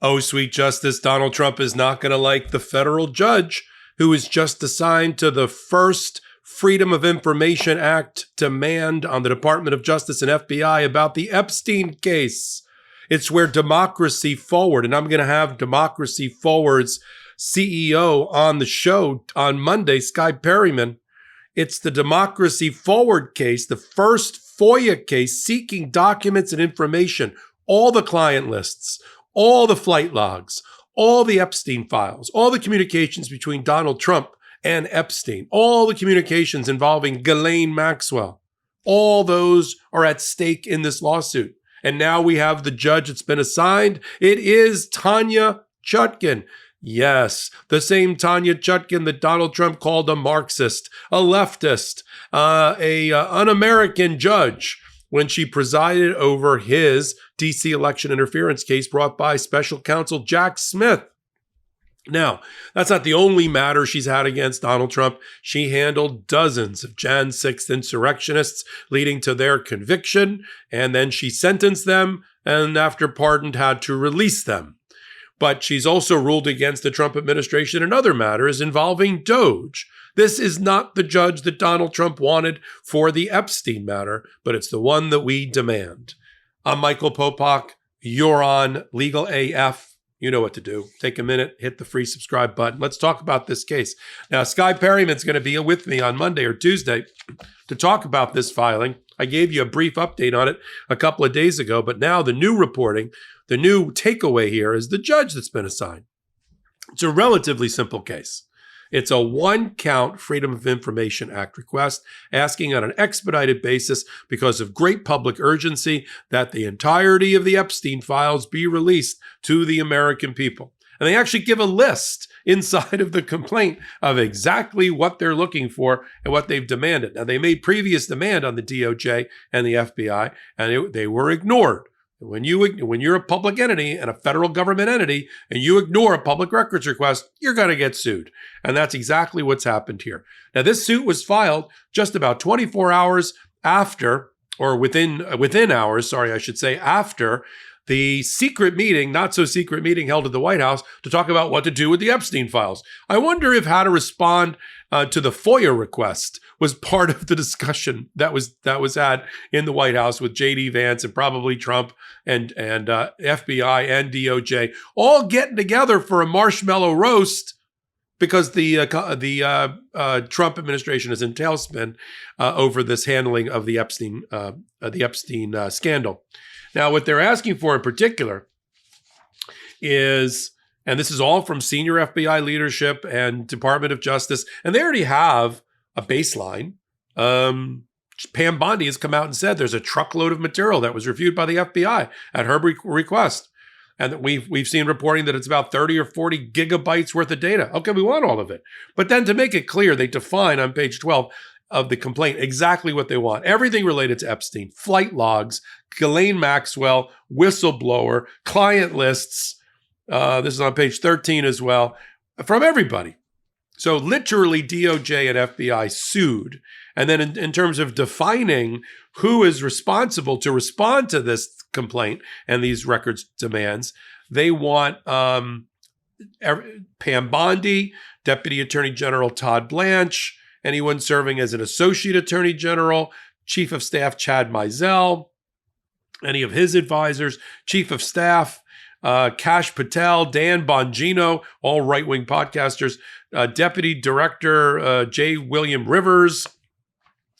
Oh, sweet justice, Donald Trump is not going to like the federal judge who is just assigned to the first Freedom of Information Act demand on the Department of Justice and FBI about the Epstein case. It's where Democracy Forward, and I'm going to have Democracy Forward's CEO on the show on Monday, Sky Perryman. It's the Democracy Forward case, the first FOIA case seeking documents and information, all the client lists, all the flight logs, all the Epstein files, all the communications between Donald Trump and Epstein, all the communications involving Ghislaine Maxwell. All those are at stake in this lawsuit. And now we have the judge that's been assigned. It is Tanya Chutkin. Yes, the same Tanya Chutkin that Donald Trump called a Marxist, a leftist, an un-American judge when she presided over his D.C. election interference case brought by special counsel Jack Smith. Now, that's not the only matter she's had against Donald Trump. She handled dozens of Jan 6th insurrectionists, leading to their conviction, and then she sentenced them, and after pardoned, had to release them. But she's also ruled against the Trump administration in other matters involving DOJ. This is not the judge that Donald Trump wanted for the Epstein matter, but it's the one that we demand. I'm Michael Popok. You're on Legal AF. You know what to do. Take a minute, hit the free subscribe button. Let's talk about this case. Now, Sky Perryman's going to be with me on Monday or Tuesday to talk about this filing. I gave you a brief update on it a couple of days ago, but now the new reporting, the new takeaway here is the judge that's been assigned. It's a relatively simple case. It's a one-count Freedom of Information Act request asking on an expedited basis because of great public urgency that the entirety of the Epstein files be released to the American people. And they actually give a list inside of the complaint of exactly what they're looking for and what they've demanded. Now, they made previous demand on the DOJ and the FBI, and they were ignored. When you're a public entity and a federal government entity and you ignore a public records request, you're going to get sued. And that's exactly what's happened here. Now, this suit was filed just about 24 hours after, or within hours, after the secret meeting, not so secret meeting held at the White House to talk about what to do with the Epstein files. I wonder if how to respond to the FOIA request was part of the discussion that was had in the White House with J.D. Vance and probably Trump and FBI and DOJ all getting together for a marshmallow roast because the Trump administration is in tailspin over this handling of the Epstein scandal. Now, what they're asking for in particular is, and this is all from senior FBI leadership and Department of Justice, and they already have a baseline. Pam Bondi has come out and said there's a truckload of material that was reviewed by the FBI at her request. And we've seen reporting that it's about 30 or 40 gigabytes worth of data. Okay, we want all of it. But then to make it clear, they define on page 12 of the complaint exactly what they want. Everything related to Epstein, flight logs, Ghislaine Maxwell, whistleblower, client lists. This is on page 13 as well, from everybody. So literally DOJ and FBI sued. And then in terms of defining who is responsible to respond to this complaint and these records demands, they want Pam Bondi, Deputy Attorney General Todd Blanche, anyone serving as an Associate Attorney General, Chief of Staff Chad Mizell, any of his advisors, Chief of Staff Kash Patel, Dan Bongino, all right-wing podcasters, Deputy Director J. William Rivers,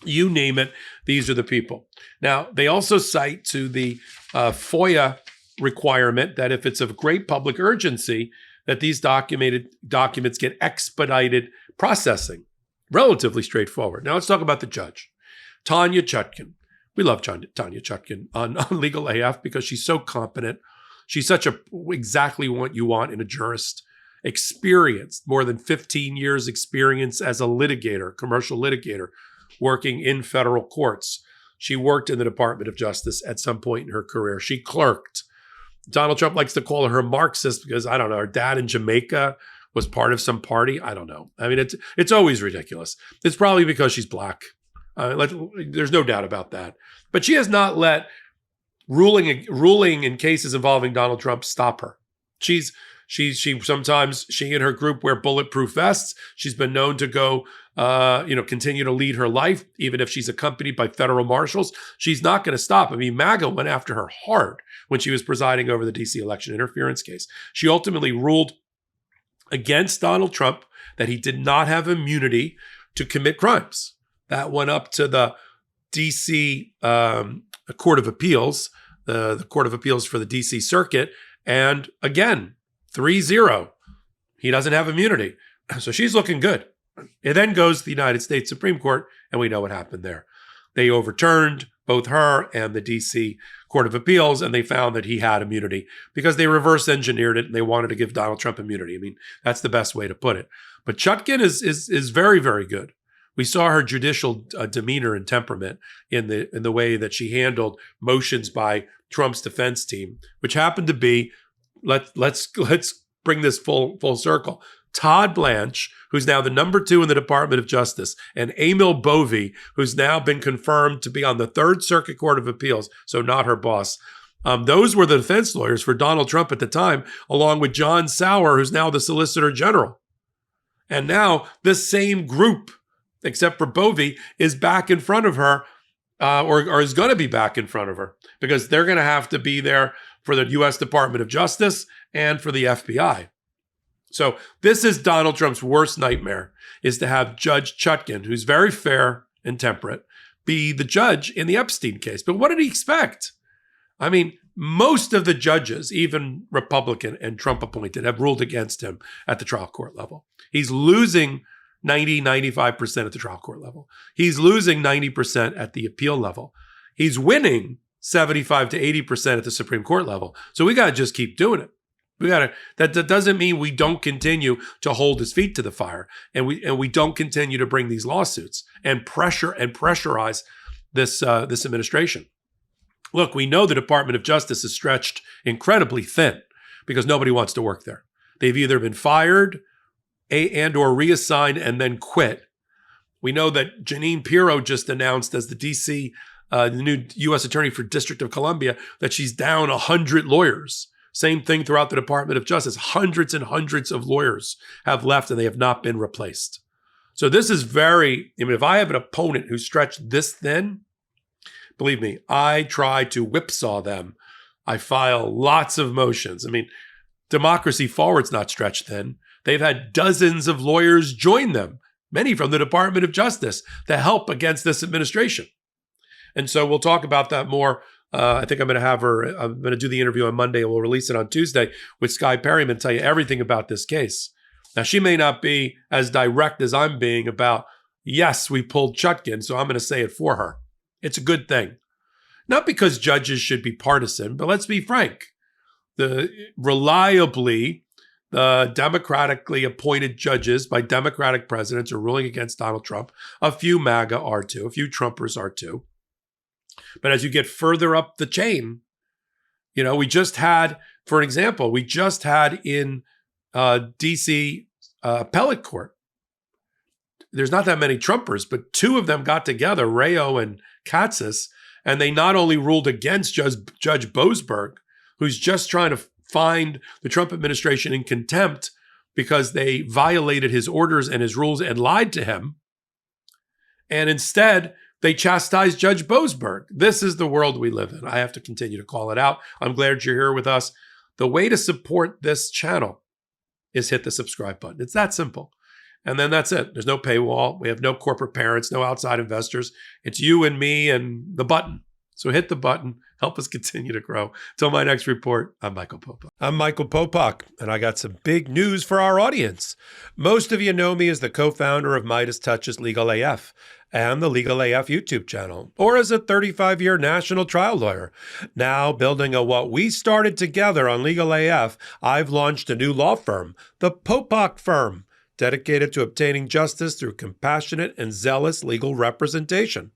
you name it, these are the people. Now, they also cite to the FOIA requirement that if it's of great public urgency, that these documents get expedited processing. Relatively straightforward. Now, let's talk about the judge, Tanya Chutkin. We love Tanya Chutkin on Legal AF because she's so competent. She's exactly what you want in a jurist. Experienced, more than 15 years experience as a litigator, commercial litigator, working in federal courts. She worked in the Department of Justice at some point in her career. She clerked. Donald Trump likes to call her Marxist because, I don't know, her dad in Jamaica was part of some party. I don't know. I mean, it's always ridiculous. It's probably because she's black. There's no doubt about that. But she has not let ruling in cases involving Donald Trump stop her. She sometimes and her group wear bulletproof vests. She's been known to go, continue to lead her life, even if she's accompanied by federal marshals. She's not going to stop. I mean, MAGA went after her hard when she was presiding over the DC election interference case. She ultimately ruled against Donald Trump that he did not have immunity to commit crimes. That went up to the DC Court of Appeals, the Court of Appeals for the DC Circuit. And again, 3-0. He doesn't have immunity. So she's looking good. It then goes to the United States Supreme Court, and we know what happened there. They overturned both her and the DC Court of Appeals, and they found that he had immunity because they reverse engineered it and they wanted to give Donald Trump immunity. I mean, that's the best way to put it. But Chutkin is very, very good. We saw her judicial demeanor and temperament in the way that she handled motions by Trump's defense team, which happened to be, let's bring this full circle. Todd Blanche, who's now the number 2 in the Department of Justice, and Emil Bovee, who's now been confirmed to be on the Third Circuit Court of Appeals, so not her boss. Those were the defense lawyers for Donald Trump at the time, along with John Sauer, who's now the Solicitor General. And now this same group, except for Bovee, is back in front of her, or is going to be back in front of her, because they're going to have to be there for the U.S. Department of Justice and for the FBI. So this is Donald Trump's worst nightmare, is to have Judge Chutkan, who's very fair and temperate, be the judge in the Epstein case. But what did he expect? I mean, most of the judges, even Republican and Trump appointed, have ruled against him at the trial court level. He's losing 95% at the trial court level. He's losing 90% at the appeal level. He's winning 75 to 80% at the Supreme Court level. So we got to just keep doing it. That doesn't mean we don't continue to hold his feet to the fire, and we don't continue to bring these lawsuits and pressurize this administration. Look, we know the Department of Justice is stretched incredibly thin because nobody wants to work there. They've either been fired or reassigned and then quit. We know that Jeanine Pirro just announced as the DC, the new U.S. Attorney for District of Columbia, that she's down 100 lawyers. Same thing throughout the Department of Justice. Hundreds and hundreds of lawyers have left and they have not been replaced. So this is if I have an opponent who's stretched this thin, believe me, I try to whipsaw them. I file lots of motions. I mean, Democracy Forward's not stretched thin. They've had dozens of lawyers join them, many from the Department of Justice, to help against this administration. And so we'll talk about that more. I think I'm going to do the interview on Monday, and we'll release it on Tuesday with Skye Perryman, tell you everything about this case. Now, she may not be as direct as I'm being about, yes, we pulled Chutkin, so I'm going to say it for her. It's a good thing. Not because judges should be partisan, but let's be frank. The democratically appointed judges by Democratic presidents are ruling against Donald Trump. A few MAGA are too. A few Trumpers are too. But as you get further up the chain, we just had in DC appellate court, there's not that many Trumpers, but 2 of them got together, Rayo and Katsas, and they not only ruled against Judge Boasberg, who's just trying to find the Trump administration in contempt because they violated his orders and his rules and lied to him, and instead they chastised Judge Boasberg. This is the world we live in. I have to continue to call it out. I'm glad you're here with us. The way to support this channel is hit the subscribe button. It's that simple. And then that's it. There's no paywall. We have no corporate parents, no outside investors. It's you and me and the button. So hit the button. Help us continue to grow. Till my next report, I'm Michael Popok. I'm Michael Popok, and I got some big news for our audience. Most of you know me as the co-founder of Midas Touch's Legal AF and the Legal AF YouTube channel, or as a 35-year national trial lawyer. Now, building on what we started together on Legal AF, I've launched a new law firm, the Popok Firm, dedicated to obtaining justice through compassionate and zealous legal representation.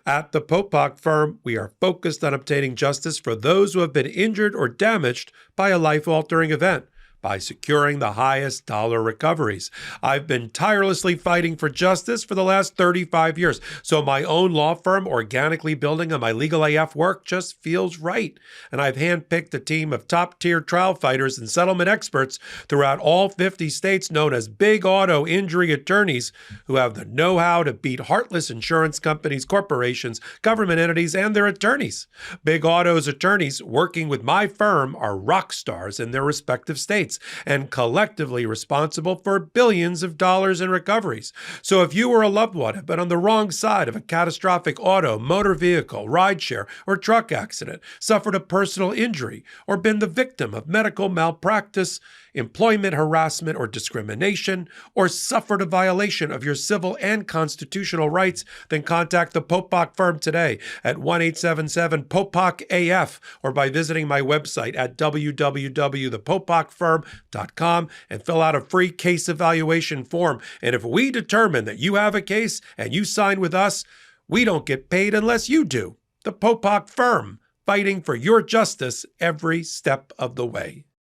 At the Popok Firm, we are focused on obtaining justice for those who have been injured or damaged by a life-altering event, by securing the highest dollar recoveries. I've been tirelessly fighting for justice for the last 35 years, so my own law firm organically building on my Legal AF work just feels right. And I've handpicked a team of top-tier trial fighters and settlement experts throughout all 50 states known as big auto injury attorneys who have the know-how to beat heartless insurance companies, corporations, government entities, and their attorneys. Big Auto's attorneys working with my firm are rock stars in their respective states and collectively responsible for billions of dollars in recoveries. So if you or a loved one have been on the wrong side of a catastrophic auto, motor vehicle, rideshare, or truck accident, suffered a personal injury, or been the victim of medical malpractice, employment harassment or discrimination, or suffered a violation of your civil and constitutional rights, then contact the Popok firm today at 1-877-POPOK-AF or by visiting my website at www.thepopokfirm.com and fill out a free case evaluation form. And if we determine that you have a case and you sign with us, we don't get paid unless you do. The Popok firm, fighting for your justice every step of the way.